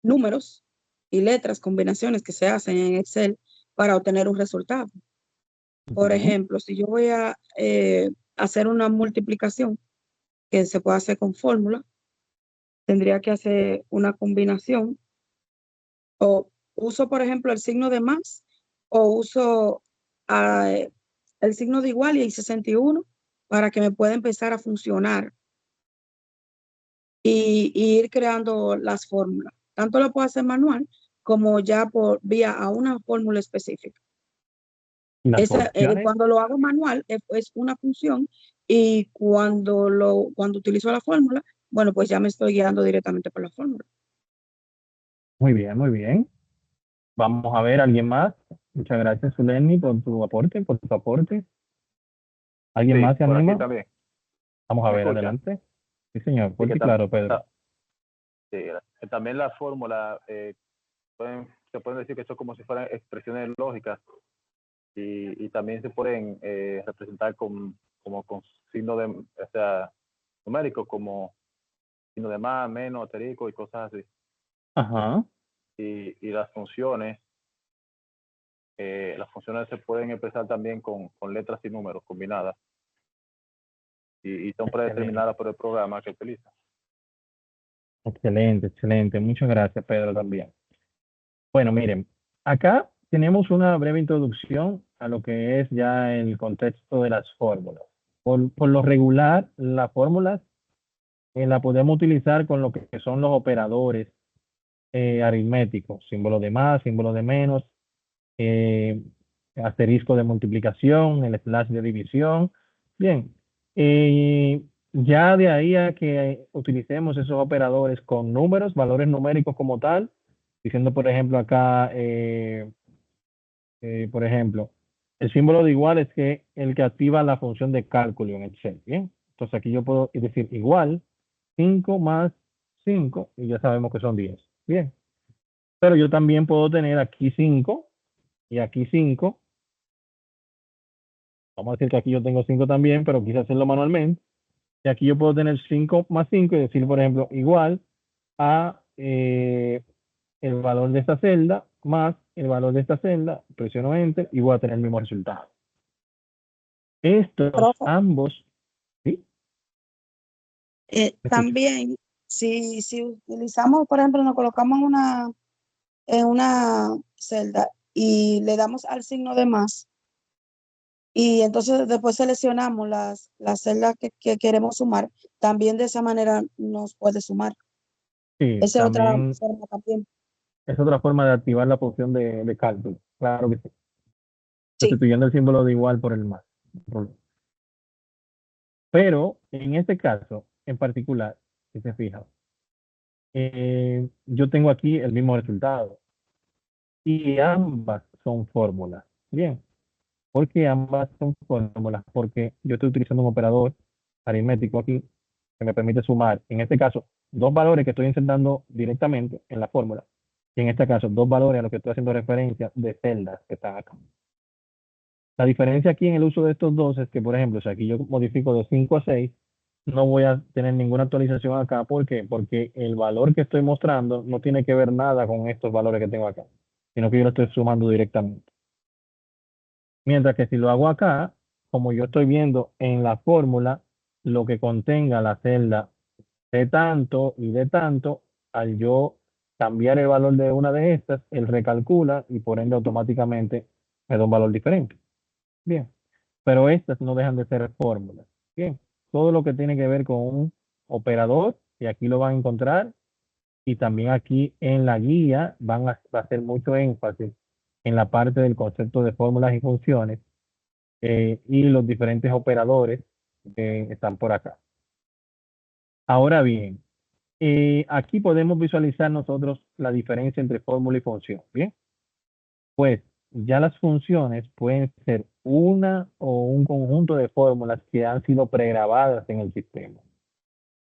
números y letras, combinaciones que se hacen en Excel para obtener un resultado. Por ejemplo, si yo voy a hacer una multiplicación que se puede hacer con fórmula, tendría que hacer una combinación o uso, por ejemplo, el signo de más o uso ah, el signo de igual y el 61 para que me pueda empezar a funcionar y ir creando las fórmulas. Tanto lo puedo hacer manual como ya por vía a una fórmula específica.
Las funciones,
Cuando lo hago manual es una función y cuando utilizo la fórmula, bueno, pues ya me estoy guiando directamente por la fórmula.
muy bien, muy bien. Vamos a ver, ¿alguien más? Muchas gracias, Zuleni, por tu aporte, por tu aporte. ¿Alguien
Sí,
más se
por aquí
anima?
también.
Vamos a
¿Me
ver,
escuchan?
adelante. Sí, señor,
Sí,
fuerte y claro, Pedro.
sí, que también las fórmulas se pueden decir que son como si fueran expresiones lógicas y también se pueden representar como con signo de, o sea, numérico, como signo de más, menos, asterisco y cosas así.
Ajá.
Y las funciones se pueden expresar también con letras y números combinadas y son predeterminadas por el programa que utiliza.
Excelente, excelente. Muchas gracias, Pedro, también. Bueno, miren, acá tenemos una breve introducción a lo que es ya el contexto de las fórmulas. Por lo regular, las fórmulas la podemos utilizar con lo que son los operadores aritméticos, símbolo de más, símbolo de menos, eh, asterisco de multiplicación, el slash de división. Bien, ya de ahí a que utilicemos esos operadores con números, valores numéricos como tal, diciendo, por ejemplo, acá, por ejemplo, el símbolo de igual es que el que activa la función de cálculo en Excel, ¿bien? Entonces aquí yo puedo decir igual 5 más 5 y ya sabemos que son 10, bien. Pero yo también puedo tener aquí 5 y aquí 5. Vamos a decir que aquí yo tengo 5 también, pero quise hacerlo manualmente. Y aquí yo puedo tener 5 más 5 y decir, por ejemplo, igual a el valor de esta celda más el valor de esta celda, presiono Enter y voy a tener el mismo resultado. Estos
Profe,
ambos, ¿sí? ¿Me escuchas?
también, si utilizamos, por ejemplo, nos colocamos en una celda y le damos al signo de más, y entonces después seleccionamos las celdas que queremos sumar, también de esa manera nos puede sumar.
Sí,
Esa es otra
también
forma también.
es otra forma de activar la función de cálculo. Claro que sí.
Sí.
Sustituyendo el símbolo de igual por el más. Pero en este caso en particular, si se fijan, yo tengo aquí el mismo resultado y ambas son fórmulas. Bien, ¿por qué ambas son fórmulas? Porque yo estoy utilizando un operador aritmético aquí que me permite sumar, en este caso, dos valores que estoy insertando directamente en la fórmula, y en este caso, dos valores a los que estoy haciendo referencia de celdas que están acá. La diferencia aquí en el uso de estos dos es que, por ejemplo, si aquí yo modifico de 5 a 6, no voy a tener ninguna actualización acá. ¿Por qué? Porque el valor que estoy mostrando no tiene que ver nada con estos valores que tengo acá, sino que yo lo estoy sumando directamente. Mientras que si lo hago acá, como yo estoy viendo en la fórmula, lo que contenga la celda de tanto y de tanto, al yo cambiar el valor de una de estas, él recalcula y por ende automáticamente me da un valor diferente. Bien, pero estas no dejan de ser fórmulas. Bien, todo lo que tiene que ver con un operador, y aquí lo van a encontrar, y también aquí en la guía va a hacer mucho énfasis en la parte del concepto de fórmulas y funciones y los diferentes operadores que están por acá. Ahora bien, aquí podemos visualizar nosotros la diferencia entre fórmula y función. Bien, pues ya las funciones pueden ser una o un conjunto de fórmulas que han sido pregrabadas en el sistema.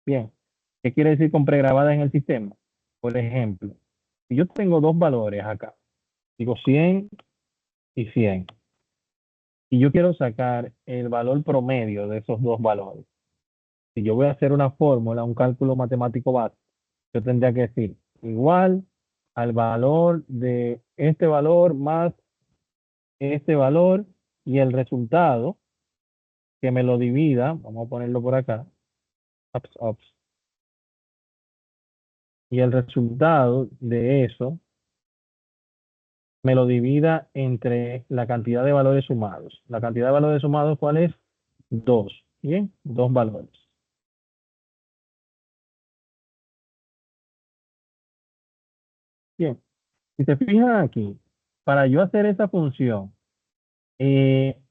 Bien, ¿qué quiere decir con pregrabadas en el sistema? Por ejemplo, si yo tengo dos valores acá, digo 100 y 100, y yo quiero sacar el valor promedio de esos dos valores. Si yo voy a hacer una fórmula, un cálculo matemático básico, yo tendría que decir igual al valor de este valor más este valor y el resultado que me lo divida, vamos a ponerlo por acá, y el resultado de eso me lo divida entre la cantidad de valores sumados. La cantidad de valores sumados, ¿cuál es? 2, ¿bien? Dos valores. Bien, si te fijas aquí, para yo hacer esa función,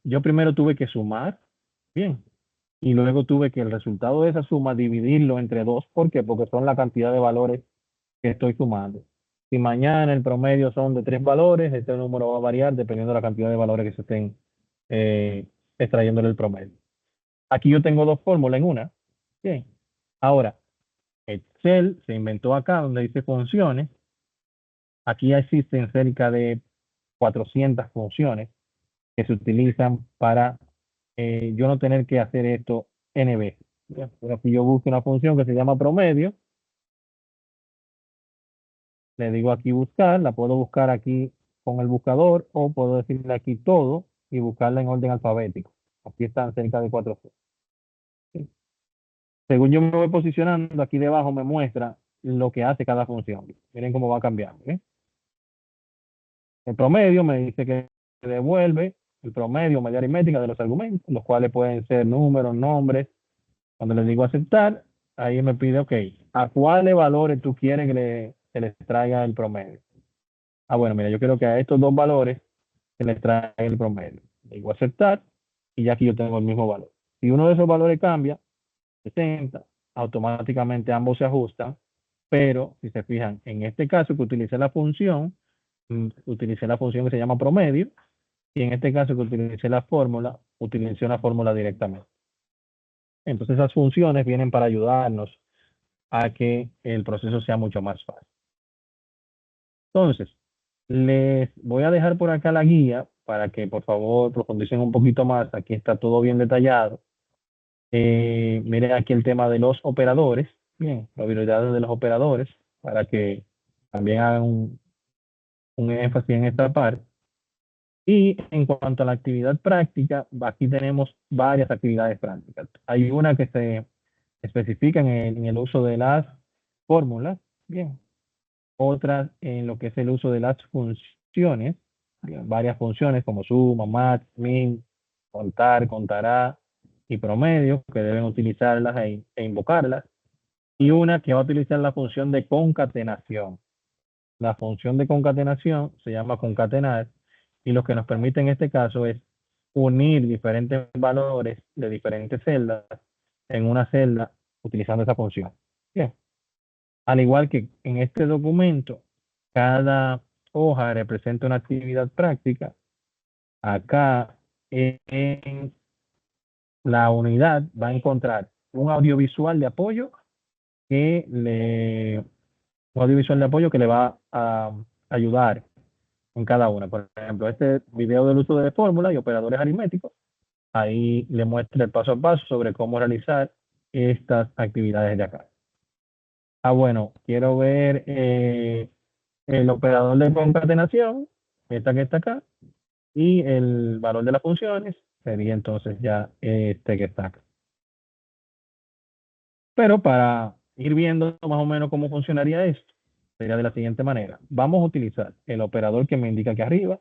yo primero tuve que sumar, bien, y luego tuve que el resultado de esa suma dividirlo entre 2. ¿Por qué? Porque son la cantidad de valores que estoy sumando. Si mañana el promedio son de 3 valores, este número va a variar dependiendo de la cantidad de valores que se estén eh, extrayendo del promedio. Aquí yo tengo dos fórmulas en una. Bien. Ahora, Excel se inventó acá donde dice funciones. Aquí ya existen cerca de 400 funciones que se utilizan para yo no tener que hacer esto n veces. Pero aquí yo busco una función que se llama promedio, le digo aquí buscar, la puedo buscar aquí con el buscador o puedo decirle aquí todo y buscarla en orden alfabético. Aquí están cerca de 400. ¿Sí? Según yo me voy posicionando, aquí debajo me muestra lo que hace cada función. Miren cómo va cambiando. ¿Eh? El promedio me dice que devuelve el promedio media aritmética de los argumentos, los cuales pueden ser números, nombres. Cuando le digo aceptar, ahí me pide, ok, ¿a cuáles valores tú quieres que se les traiga el promedio? Ah, bueno, mira, yo quiero que a estos dos valores se les traiga el promedio. Le digo aceptar y ya aquí yo tengo el mismo valor. Si uno de esos valores cambia, 60, automáticamente ambos se ajustan, pero si se fijan, en este caso que utilicé la función que se llama promedio, y en este caso que utilicé la fórmula, utilicé una fórmula directamente. Entonces esas funciones vienen para ayudarnos a que el proceso sea mucho más fácil. Entonces, les voy a dejar por acá la guía para que por favor profundicen un poquito más. Aquí está todo bien detallado. Miren aquí el tema de los operadores. Bien, las habilidades de los operadores para que también hagan un énfasis en esta parte. Y en cuanto a la actividad práctica, aquí tenemos varias actividades prácticas. Hay una que se especifica en el uso de las fórmulas, bien. Otras en lo que es el uso de las funciones, bien, varias funciones como suma, max, min, contar, contará y promedio, que deben utilizarlas e invocarlas. Y una que va a utilizar la función de concatenación. La función de concatenación se llama concatenar y lo que nos permite en este caso es unir diferentes valores de diferentes celdas en una celda utilizando esa función. Bien. Al igual que en este documento, cada hoja representa una actividad práctica. Acá en la unidad va a encontrar un audiovisual de apoyo que le va a ayudar en cada una. Por ejemplo, este video del uso de fórmulas y operadores aritméticos, ahí le muestra el paso a paso sobre cómo realizar estas actividades de acá. Bueno, quiero ver el operador de concatenación, esta que está acá, y el valor de las funciones sería entonces ya este que está acá. Pero para ir viendo más o menos cómo funcionaría esto, sería de la siguiente manera. Vamos a utilizar el operador que me indica aquí arriba.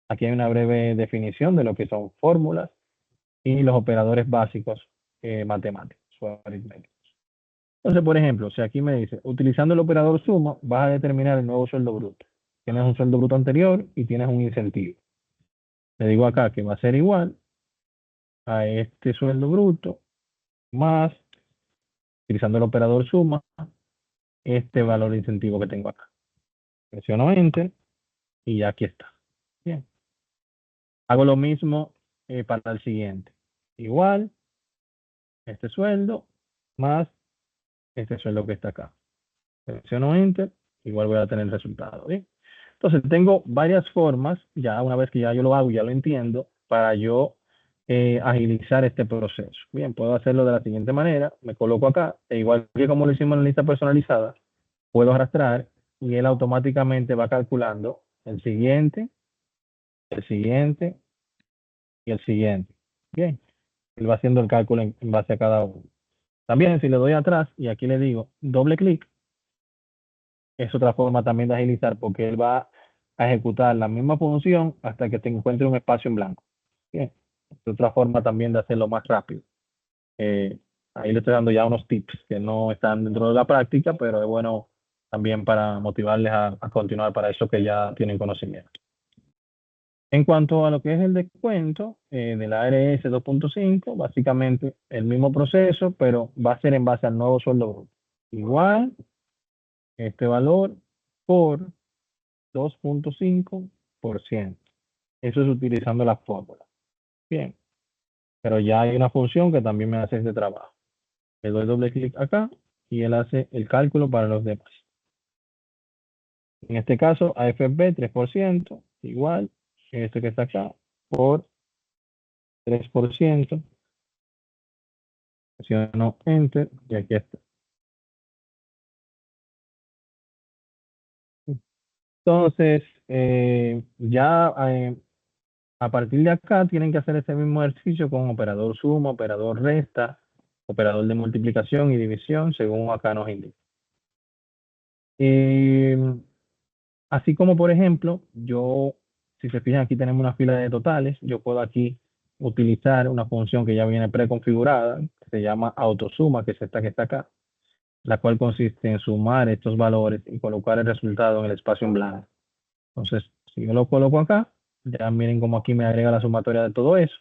Aquí hay una breve definición de lo que son fórmulas y los operadores básicos matemáticos o aritméticos. Entonces, por ejemplo, si aquí me dice, utilizando el operador suma, vas a determinar el nuevo sueldo bruto. Tienes un sueldo bruto anterior y tienes un incentivo. Le digo acá que va a ser igual a este sueldo bruto más, utilizando el operador suma, este valor de incentivo que tengo acá. Presiono Enter y ya aquí está. Bien. Hago lo mismo para el siguiente. Igual, este sueldo más este sueldo que está acá. Presiono Enter, igual voy a tener el resultado. ¿Bien? Entonces, tengo varias formas, ya una vez que ya yo lo hago, ya lo entiendo, para yo agilizar este proceso. Bien, puedo hacerlo de la siguiente manera. Me coloco acá, e igual que como lo hicimos en la lista personalizada, puedo arrastrar y él automáticamente va calculando el siguiente y el siguiente. Bien, él va haciendo el cálculo en base a cada uno. También si le doy atrás y aquí le digo doble clic, es otra forma también de agilizar porque él va a ejecutar la misma función hasta que te encuentre un espacio en blanco. Bien, es otra forma también de hacerlo más rápido. Ahí le estoy dando ya unos tips que no están dentro de la práctica, pero es bueno también para motivarles a continuar para eso que ya tienen conocimiento. En cuanto a lo que es el descuento de la ARS 2.5, básicamente el mismo proceso, pero va a ser en base al nuevo sueldo bruto. Igual, este valor por 2.5%. Eso es utilizando la fórmula. Bien, pero ya hay una función que también me hace este trabajo. Le doy doble clic acá y él hace el cálculo para los demás. En este caso, AFP 3%, igual, este que está acá, por 3%. Presiono Enter y aquí está. Entonces, ya a partir de acá tienen que hacer ese mismo ejercicio con operador suma, operador resta, operador de multiplicación y división, según acá nos indica. Así como, por ejemplo, si se fijan, aquí tenemos una fila de totales. Yo puedo aquí utilizar una función que ya viene preconfigurada, que se llama autosuma, que es esta que está acá, la cual consiste en sumar estos valores y colocar el resultado en el espacio en blanco. Entonces, si yo lo coloco acá, ya miren cómo aquí me agrega la sumatoria de todo eso.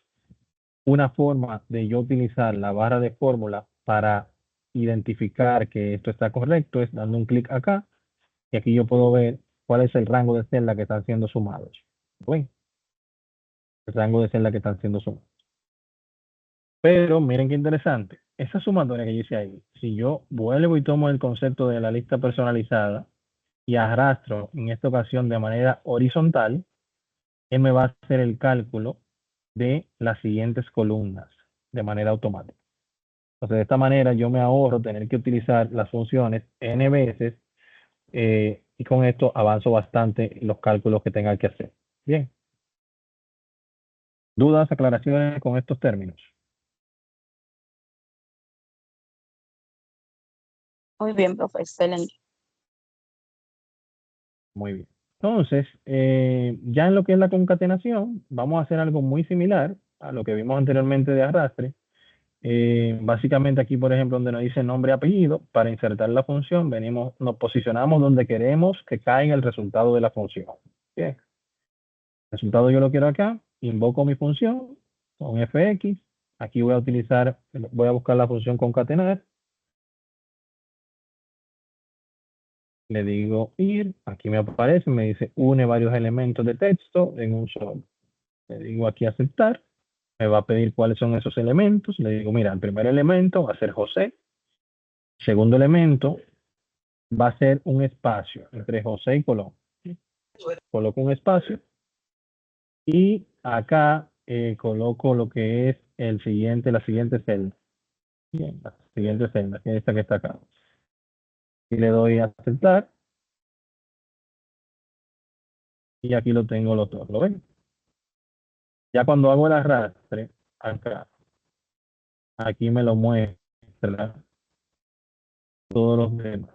Una forma de yo utilizar la barra de fórmula para identificar que esto está correcto es dando un clic acá y aquí yo puedo ver cuál es el rango de celdas que están siendo sumados. ¿Ven? El rango de celdas que están siendo sumados. Pero miren qué interesante. Esa sumatoria que yo hice ahí, si yo vuelvo y tomo el concepto de la lista personalizada y arrastro en esta ocasión de manera horizontal, él me va a hacer el cálculo de las siguientes columnas de manera automática. Entonces, de esta manera yo me ahorro tener que utilizar las funciones n veces y con esto avanzo bastante los cálculos que tenga que hacer. Bien. ¿Dudas, aclaraciones con estos términos?
Muy bien, profe, excelente.
Muy bien. Entonces, ya en lo que es la concatenación, vamos a hacer algo muy similar a lo que vimos anteriormente de arrastre. Básicamente aquí, por ejemplo, donde nos dice nombre y apellido, para insertar la función, nos posicionamos donde queremos que caiga el resultado de la función. Bien. El resultado yo lo quiero acá, invoco mi función con fx, aquí voy a buscar la función concatenar, le digo ir, aquí me aparece, me dice une varios elementos de texto en un solo. Le digo aquí aceptar, me va a pedir cuáles son esos elementos, le digo mira, el primer elemento va a ser José, segundo elemento va a ser un espacio entre José y Colón. Coloco un espacio y acá coloco lo que es la siguiente celda. Bien, la siguiente celda, que es esta que está acá. Y le doy a aceptar. Y aquí lo tengo los dos, ¿lo ven? Ya cuando hago el arrastre, acá, aquí me lo muestra todos los demás.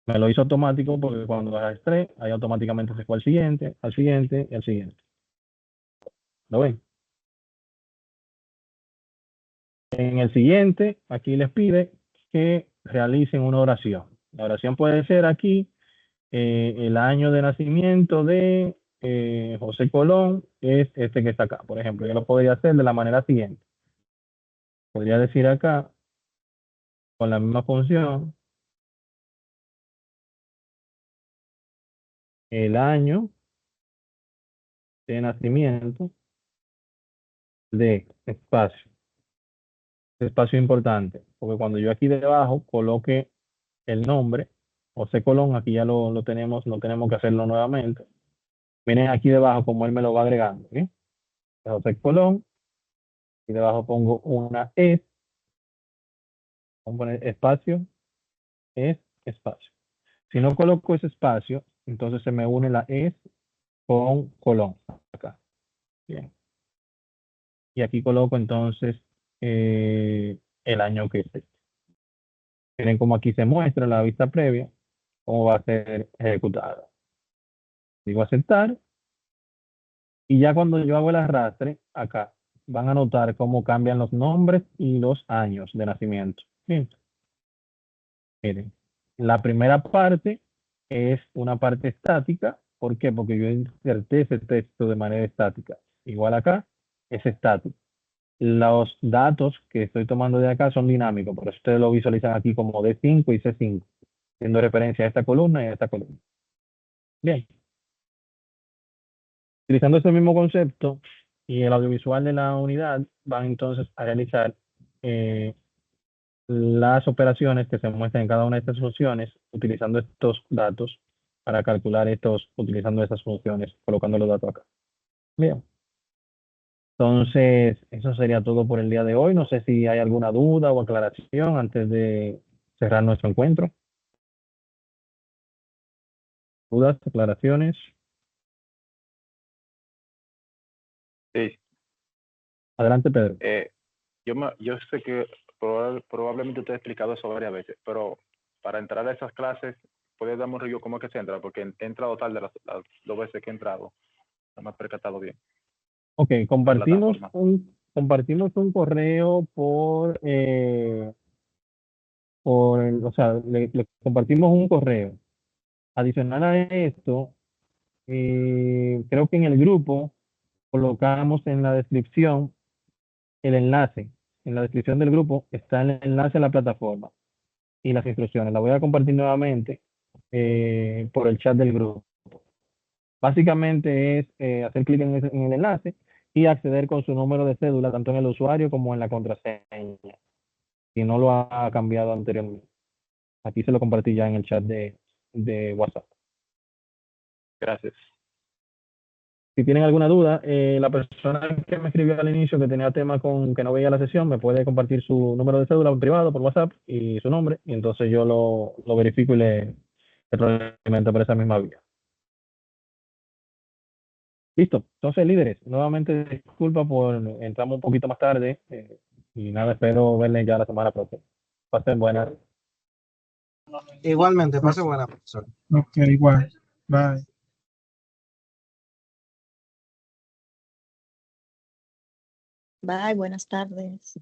Me lo hizo automático porque cuando arrastré, ahí automáticamente se fue al siguiente y al siguiente. ¿Lo ven? En el siguiente, aquí les pide que realicen una oración. La oración puede ser aquí, el año de nacimiento de José Colón es este que está acá. Por ejemplo, yo lo podría hacer de la manera siguiente. Podría decir acá, con la misma función, el año de nacimiento de espacio. Espacio importante, porque cuando yo aquí debajo coloque el nombre, José Colón, aquí ya lo tenemos, no tenemos que hacerlo nuevamente. Miren aquí debajo como él me lo va agregando. ¿Sí? José Colón, y debajo pongo una es, vamos a poner espacio, es, espacio. Si no coloco ese espacio, entonces se me une la es con Colón, acá. Bien. Y aquí coloco entonces el año que es este. Miren cómo aquí se muestra la vista previa, cómo va a ser ejecutada. Digo aceptar, y ya cuando yo hago el arrastre, acá, van a notar cómo cambian los nombres y los años de nacimiento. Bien. Miren, la primera parte es una parte estática. ¿Por qué? Porque yo inserté ese texto de manera estática. Igual acá, es estático. Los datos que estoy tomando de acá son dinámicos, por eso ustedes lo visualizan aquí como D5 y C5, haciendo referencia a esta columna y a esta columna. Bien. Utilizando este mismo concepto y el audiovisual de la unidad, van entonces a realizar las operaciones que se muestran en cada una de estas funciones, utilizando estos datos para calcular utilizando estas funciones, colocando los datos acá. Bien. Entonces, eso sería todo por el día de hoy. No sé si hay alguna duda o aclaración antes de cerrar nuestro encuentro. ¿Dudas, aclaraciones?
Sí,
Adelante, Pedro.
yo sé que probablemente usted ha explicado eso varias veces, pero para entrar a esas clases, ¿puede darme un review cómo es que se entra? Porque he entrado tarde las 2 veces que he entrado. No me he percatado bien.
Ok, compartimos
Plataforma.
compartimos un correo o sea, le compartimos un correo. Adicional a esto, creo que en el grupo colocamos en la descripción el enlace en la descripción del grupo está el enlace a la plataforma y las instrucciones. La voy a compartir nuevamente por el chat del grupo. Básicamente es hacer clic en el enlace y acceder con su número de cédula, tanto en el usuario como en la contraseña, si no lo ha cambiado anteriormente. Aquí se lo compartí ya en el chat de WhatsApp.
Gracias.
Si tienen alguna duda, la persona que me escribió al inicio que tenía tema con que no veía la sesión, me puede compartir su número de cédula en privado por WhatsApp y su nombre, y entonces yo lo verifico y le retroalimento por esa misma vía. Listo. Entonces, líderes, nuevamente disculpa por entramos un poquito más tarde y nada, espero verles ya la semana próxima. Pasen buenas.
Igualmente, pase buena, profesor.
Ok, igual. Bye.
Bye, buenas tardes.